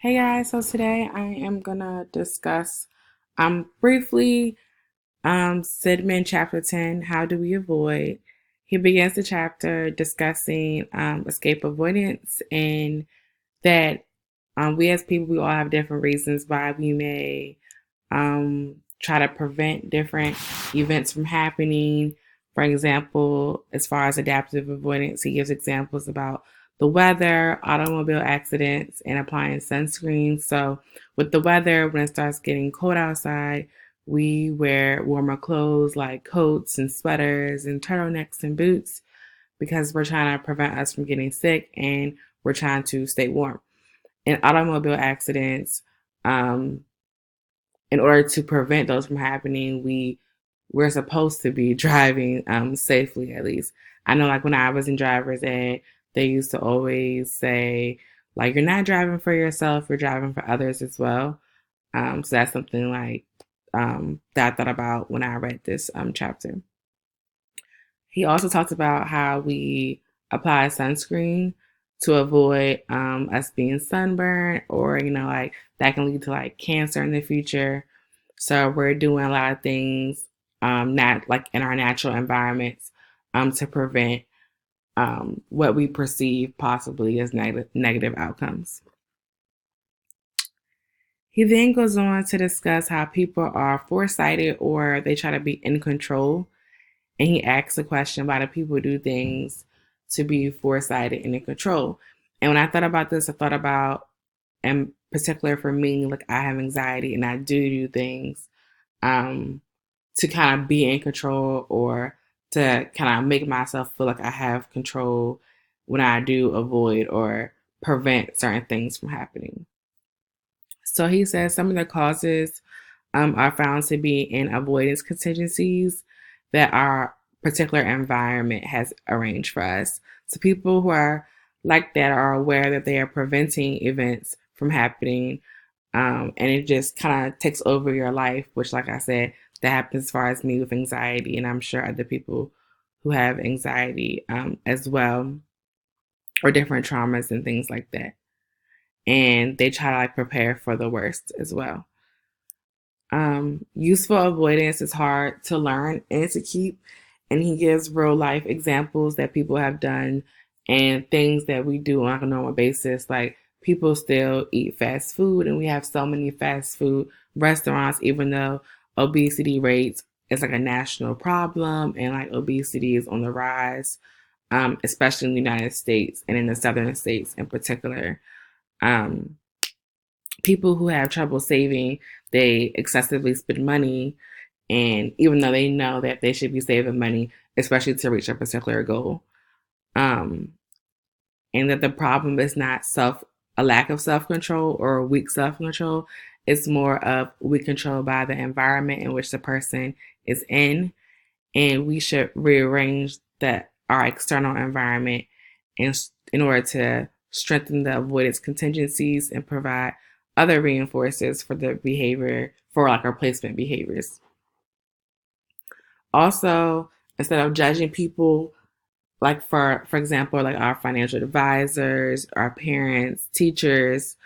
Hey guys, so today I am gonna discuss briefly Sidman chapter 10, How Do We Avoid? He begins the chapter discussing escape avoidance and that we as people we all have different reasons why we may try to prevent different events from happening. For example, as far as adaptive avoidance, he gives examples about the weather, automobile accidents, and applying sunscreen. So, with the weather, when it starts getting cold outside, we wear warmer clothes like coats and sweaters and turtlenecks and boots because we're trying to prevent us from getting sick and we're trying to stay warm. In automobile accidents, um, in order to prevent those from happening, we're supposed to be driving safely at least. I know, like when I was in driver's ed, they used to always say, like, you're not driving for yourself, you're driving for others as well. So that's something like that I thought about when I read this chapter. He also talked about how we apply sunscreen to avoid us being sunburned, or like that can lead to like cancer in the future. So we're doing a lot of things, not like in our natural environments, to prevent what we perceive possibly as negative outcomes. He then goes on to discuss how people are foresighted or they try to be in control. And he asks the question, why do people do things to be foresighted and in control? And when I thought about this, I thought about, in particular for me, like I have anxiety and I do things um, to kind of be in control or to kind of make myself feel like I have control when I do avoid or prevent certain things from happening. So he says some of the causes are found to be in avoidance contingencies that our particular environment has arranged for us. So people who are like that are aware that they are preventing events from happening, and it just kind of takes over your life, which, like I said, that happens as far as me with anxiety, and I'm sure other people who have anxiety as well, or different traumas and things like that. And they try to like prepare for the worst as well. Useful avoidance is hard to learn and to keep, and he gives real life examples that people have done and things that we do on a normal basis. Like people still eat fast food, and we have so many fast food restaurants, even though obesity rates is like a national problem, and like obesity is on the rise, especially in the United States and in the southern states in particular. Um, People who have trouble saving, they excessively spend money, and even though they know that they should be saving money, especially to reach a particular goal, um, and that the problem is not a lack of self control or weak self control. It's more of weak control by the environment in which the person is in, and we should rearrange that our external environment in order to strengthen the avoidance contingencies and provide other reinforcers for the behavior for like replacement behaviors. Also, instead of judging people like for example, like our financial advisors, our parents, teachers,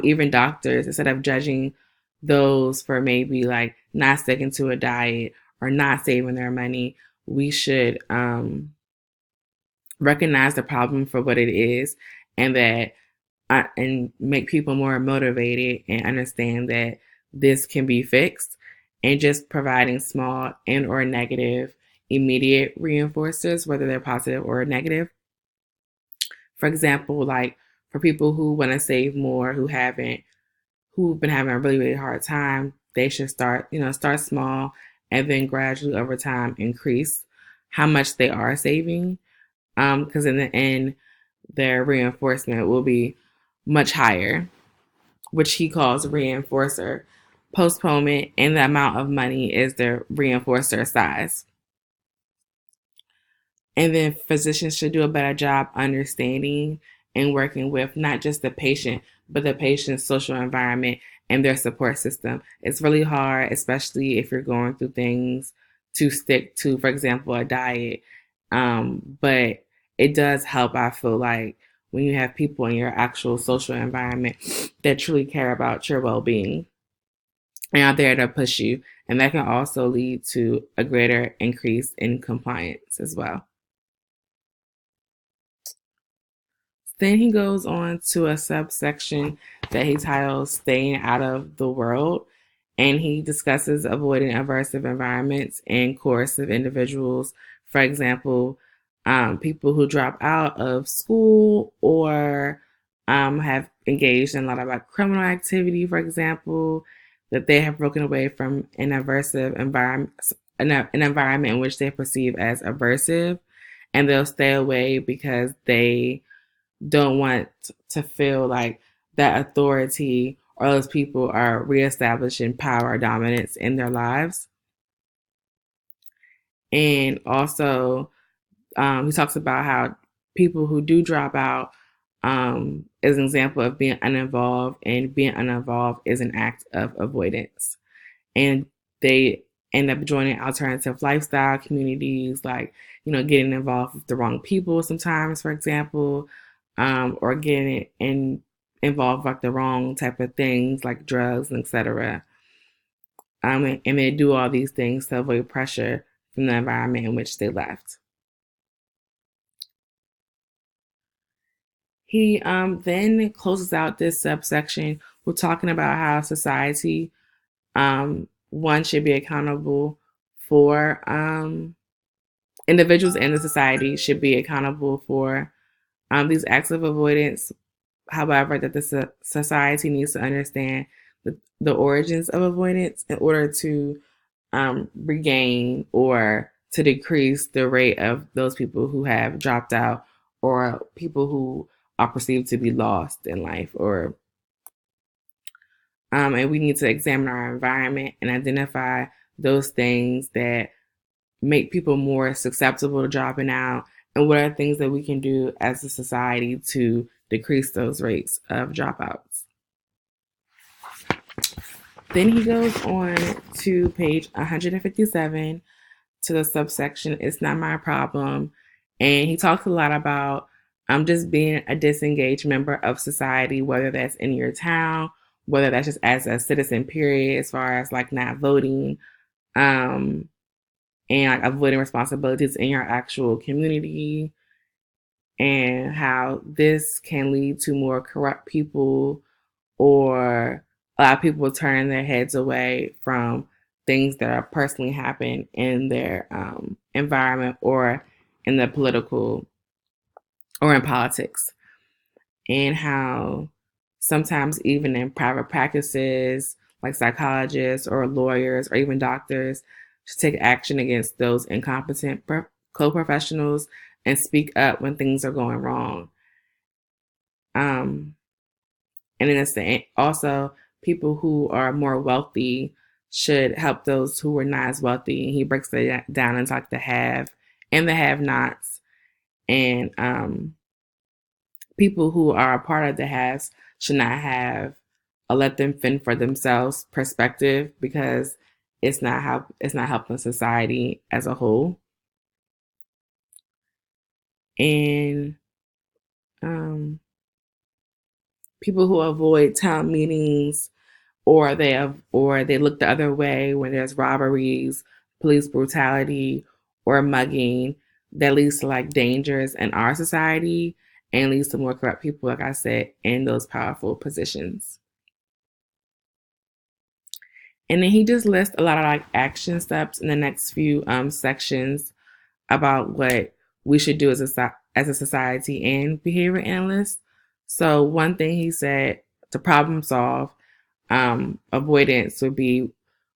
even doctors, instead of judging those for maybe like not sticking to a diet or not saving their money, we should recognize the problem for what it is, and that and make people more motivated and understand that this can be fixed, and just providing small and or negative immediate reinforcers, whether they're positive or negative. For example, like for people who want to save more, who've been having a really, really hard time, they should start small and then gradually over time increase how much they are saving. Because in the end, their reinforcement will be much higher, which he calls reinforcer postponement, and the amount of money is the reinforcer size. And then physicians should do a better job understanding and working with not just the patient, but the patient's social environment and their support system. It's really hard, especially if you're going through things, to stick to, for example, a diet. But it does help, I feel like, when you have people in your actual social environment that truly care about your well-being and are there to push you. And that can also lead to a greater increase in compliance as well. Then he goes on to a subsection that he titles Staying Out of the World. And he discusses avoiding aversive environments and coercive individuals. For example, people who drop out of school or have engaged in a lot of like criminal activity, for example, that they have broken away from an aversive environment, an environment in which they perceive as aversive, and they'll stay away because they don't want to feel like that authority or those people are reestablishing power or dominance in their lives. And also, he talks about how people who do drop out is an example of being uninvolved, and being uninvolved is an act of avoidance. And they end up joining alternative lifestyle communities, like, getting involved with the wrong people sometimes, for example, or getting involved with like the wrong type of things like drugs and etc. And they do all these things to avoid pressure from the environment in which they left. He then closes out this subsection with talking about how society, one, should be accountable for individuals, and the society should be accountable for these acts of avoidance. However, that the society needs to understand the origins of avoidance in order to regain or to decrease the rate of those people who have dropped out or people who are perceived to be lost in life, or and we need to examine our environment and identify those things that make people more susceptible to dropping out, and what are things that we can do as a society to decrease those rates of dropouts. Then he goes on to page 157 to the subsection It's Not My Problem. And he talks a lot about just being a disengaged member of society, whether that's in your town, whether that's just as a citizen, period, as far as like not voting, and like avoiding responsibilities in your actual community, and how this can lead to more corrupt people, or a lot of people turn their heads away from things that are personally happen in their environment or in the political or in politics, and how sometimes even in private practices like psychologists or lawyers or even doctors should take action against those incompetent co-professionals and speak up when things are going wrong. And in the same, also people who are more wealthy should help those who are not as wealthy. And he breaks it down into like the have and the have-nots, and people who are a part of the haves should not have a let them fend for themselves perspective, because it's not helping society as a whole. And people who avoid town meetings, or they look the other way when there's robberies, police brutality, or mugging, that leads to like dangers in our society and leads to more corrupt people, like I said, in those powerful positions. And then he just lists a lot of like action steps in the next few sections about what we should do as a society and behavior analysts. So one thing he said, to problem solve, avoidance would be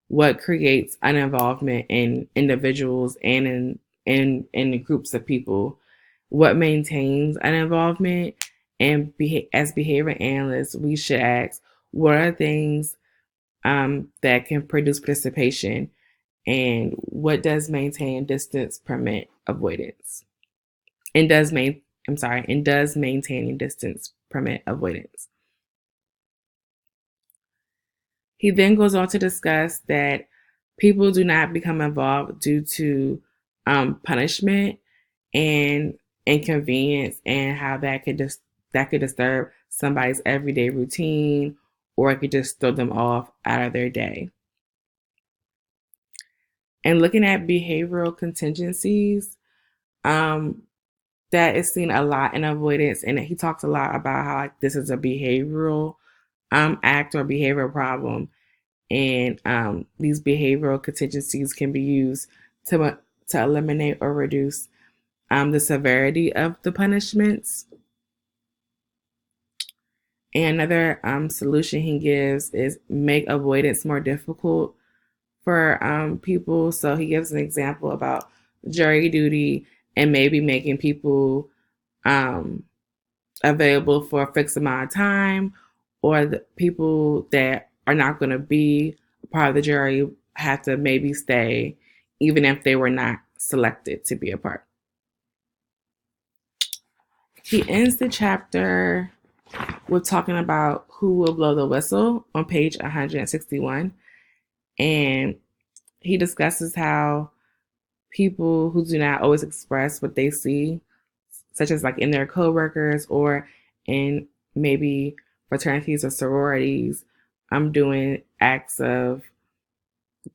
what creates uninvolvement in individuals and in groups of people. What maintains uninvolvement, and as behavior analysts, we should ask what are things that can produce participation, and what does maintain distance permit avoidance, and does maintaining distance permit avoidance. He then goes on to discuss that people do not become involved due to punishment and inconvenience, and how that could just that could disturb somebody's everyday routine, or it could just throw them off out of their day. And looking at behavioral contingencies, that is seen a lot in avoidance, and he talks a lot about how like this is a behavioral act or behavioral problem, and these behavioral contingencies can be used to eliminate or reduce the severity of the punishments. And another solution he gives is make avoidance more difficult for people. So he gives an example about jury duty and maybe making people um, available for a fixed amount of time, or the people that are not going to be part of the jury have to maybe stay even if they were not selected to be a part. He ends the chapter with talking about who will blow the whistle on page 161. And he discusses how people who do not always express what they see, such as like in their coworkers or in maybe fraternities or sororities, doing acts of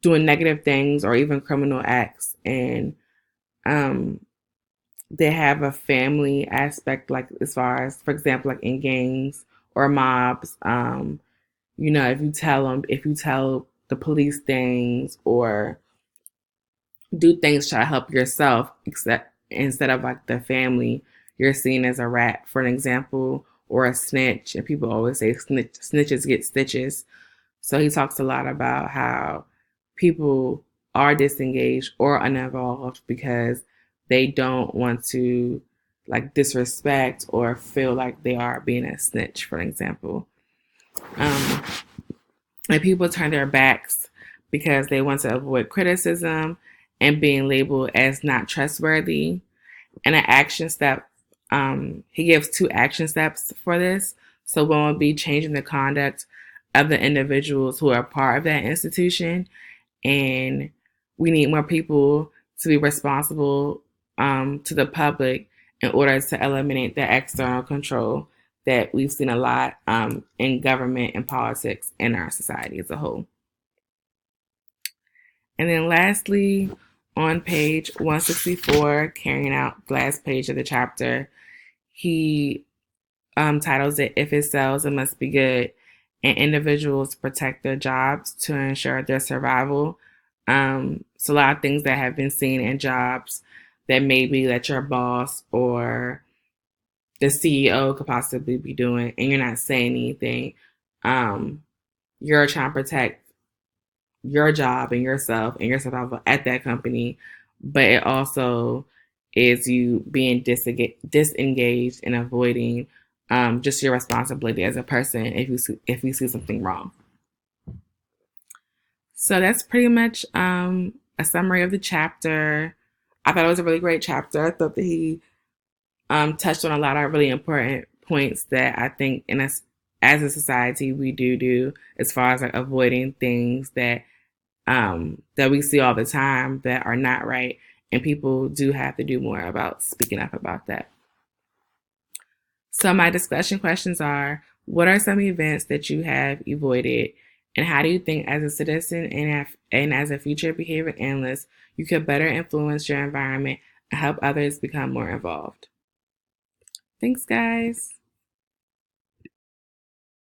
doing negative things or even criminal acts, and they have a family aspect, like as far as, for example, like in gangs or mobs. If you tell the police things or do things to try to help yourself, except instead of like the family, you're seen as a rat, for an example, or a snitch. And people always say snitches get stitches. So he talks a lot about how people are disengaged or uninvolved because they don't want to like disrespect or feel like they are being a snitch, for example. Um, and people turn their backs because they want to avoid criticism and being labeled as not trustworthy. And an action step, he gives 2 action steps for this. So one would be changing the conduct of the individuals who are part of that institution. And we need more people to be responsible to the public in order to eliminate the external control that we've seen a lot in government and politics in our society as a whole. And then lastly, on page 164, carrying out the last page of the chapter, he titles it "If It Sells, It Must Be Good," and individuals protect their jobs to ensure their survival. So a lot of things that have been seen in jobs that maybe that your boss or the CEO could possibly be doing, and you're not saying anything. You're trying to protect your job and yourself and your survival at that company, but it also is you being disengaged and avoiding just your responsibility as a person if you see something wrong. So that's pretty much a summary of the chapter. I thought it was a really great chapter. I thought that he touched on a lot of really important points that I think in us as a society we do as far as like avoiding things that we see all the time that are not right, and people do have to do more about speaking up about that. So my discussion questions are: what are some events that you have avoided, and how do you think as a citizen and as a future behavior analyst you could better influence your environment and help others become more involved? Thanks, guys.